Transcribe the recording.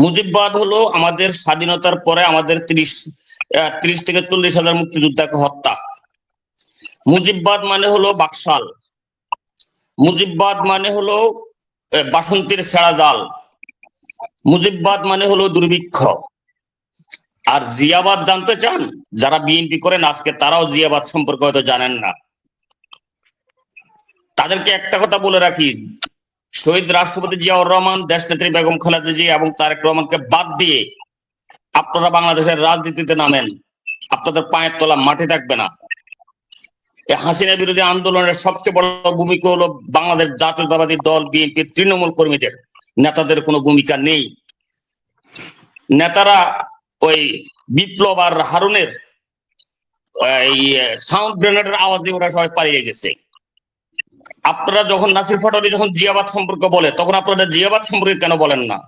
মুজিববাদ হলো আমাদের স্বাধীনতার পরে আমাদের 30 থেকে 40,000 মুক্তিযোদ্ধাকে হত্যা। মুজিববাদ মানে হলো বাকশাল। মুজিববাদ মানে হলো বাসন্তীর ছেঁড়া জাল। মুজিববাদ মানে হলো দুর্ভিক্ষ। আর জিয়াবাদ জানতে চান? যারা বিএনপি করেন আজকে তারাও জিয়াবাদ সম্পর্কে হয়তো জানেন না। তাদেরকে একটা কথা বলে রাখি, শহীদ রাষ্ট্রপতি জিয়াউর রহমান, দেশনেত্রী বেগম খালেদা জিয়া এবং তারেক রহমানকে বাদ দিয়ে আপনারা বাংলাদেশের রাজনীতিতে নামেন, আপনাদের পায়ের তলা মাটি থাকবে না। এই হাসিনা বিরোধী আন্দোলনের সবচেয়ে বড় ভূমিকা হলো বাংলাদেশ জাতীয়তাবাদী দল বিএনপি তৃণমূল কর্মীদের, নেতাদের কোনো ভূমিকা নেই। নেতারা ওই বিপ্লব আর হারুনের সাউন্ড গ্রেনেডের আওয়াজে ওরা সবাই পালিয়ে গেছে। আপনারা যখন নাসির পাটোয়ারি যখন জিয়াবাদ সম্পর্কে বলে তখন আপনারা জিয়াবাদ সম্পর্কে কেন বলেন না?